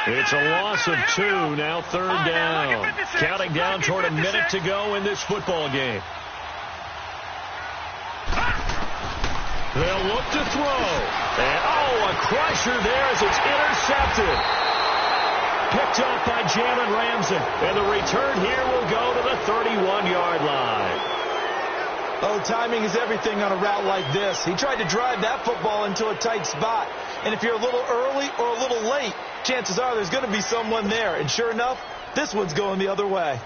It's a loss of 2, now third down. Counting down toward a minute to go in this football game. They'll look to throw. And, a crusher there as it's intercepted. Picked off by Jalen Ramsey. And the return here will go to the 31-yard line. Oh, timing is everything on a route like this. He tried to drive that football into a tight spot. And if you're a little early or a little late, chances are there's going to be someone there. And sure enough, this one's going the other way.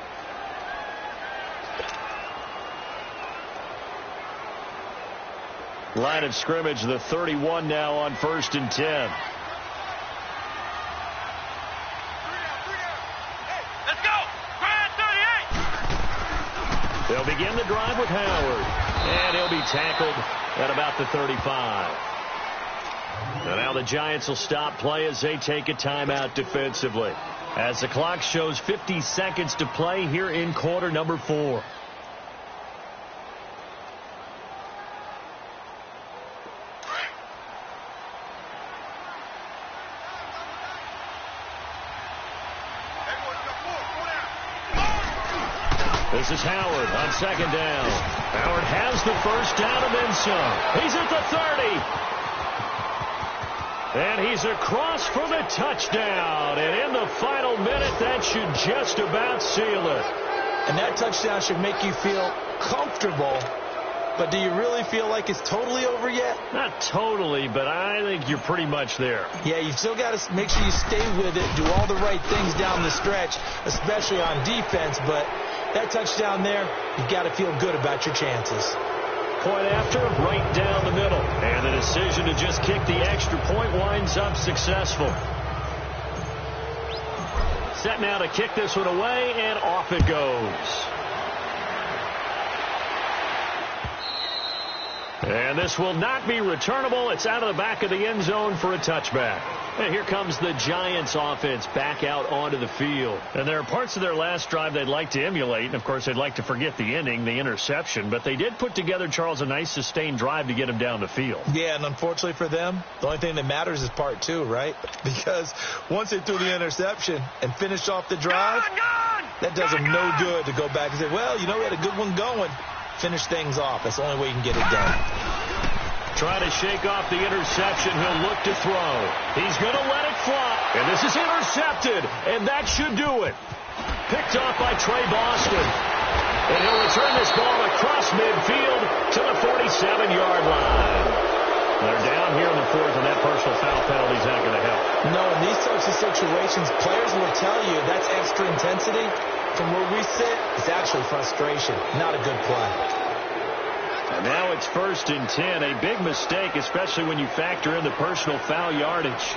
Line of scrimmage, the 31 now on 1st and 10. Let's go. Grand 38. They'll begin the drive with Howard. And he'll be tackled at about the 35. And now the Giants will stop play as they take a timeout defensively. As the clock shows 50 seconds to play here in quarter number 4. This is Howard on second down. Howard has the first down and then some. He's at the 30. And he's across for the touchdown. And in the final minute, that should just about seal it. And that touchdown should make you feel comfortable. But do you really feel like it's totally over yet? Not totally, but I think you're pretty much there. Yeah, you've still got to make sure you stay with it, do all the right things down the stretch, especially on defense. But that touchdown there, you've got to feel good about your chances. Point after, right down the middle. And the decision to just kick the extra point winds up successful. Set now to kick this one away, and off it goes. And this will not be returnable. It's out of the back of the end zone for a touchback. And here comes the Giants offense back out onto the field. And there are parts of their last drive they'd like to emulate. And, of course, they'd like to forget the ending, the interception. But they did put together, Charles, a nice sustained drive to get him down the field. Yeah, and unfortunately for them, the only thing that matters is part 2, right? Because once they threw the interception and finished off the drive, that does them no good to go back and say, well, you know, we had a good one going. Finish things off. That's the only way you can get it done. Trying to shake off the interception. He'll look to throw. He's going to let it fly. And this is intercepted. And that should do it. Picked off by Trey Boston. And he'll return this ball across midfield to the 47-yard line. They're down here in the 4th, and that personal foul penalty is not going to help. No, in these types of situations, players will tell you that's extra intensity. From where we sit, it's actually frustration. Not a good play. And now it's 1st and 10. A big mistake, especially when you factor in the personal foul yardage.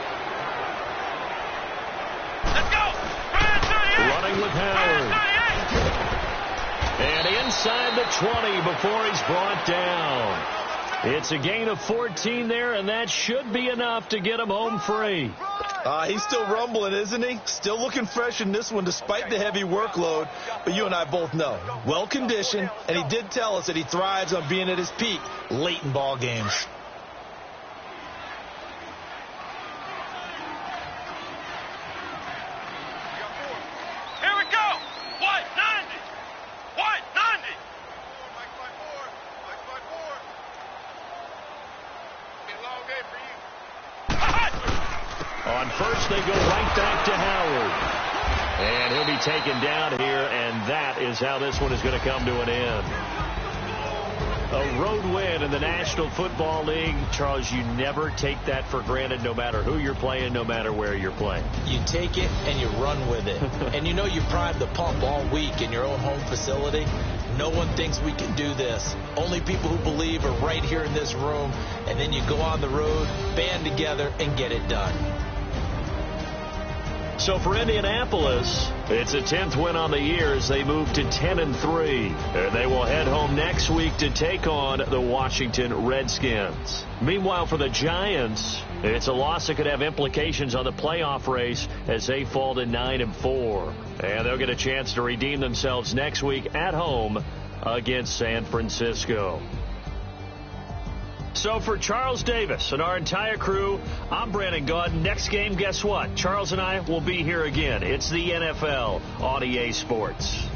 Let's go. Running with Howard. And inside the 20 before he's brought down. It's a gain of 14 there, and that should be enough to get him home free. He's still rumbling, isn't he? Still looking fresh in this one despite the heavy workload. But you and I both know, well-conditioned, and he did tell us that he thrives on being at his peak late in ball games. Here we go. White 90. White 90. Be a long day for you. On first, they go right back to Howard. And he'll be taken down here, and that is how this one is going to come to an end. A road win in the National Football League. Charles, you never take that for granted, no matter who you're playing, no matter where you're playing. You take it and you run with it. And you know you primed the pump all week in your own home facility. No one thinks we can do this. Only people who believe are right here in this room. And then you go on the road, band together, and get it done. So for Indianapolis, it's a 10th win on the year as they move to 10-3. And they will head home next week to take on the Washington Redskins. Meanwhile, for the Giants, it's a loss that could have implications on the playoff race as they fall to 9-4. And they'll get a chance to redeem themselves next week at home against San Francisco. So for Charles Davis and our entire crew, I'm Brandon Gaudin. Next game, guess what? Charles and I will be here again. It's the NFL on EA Sports.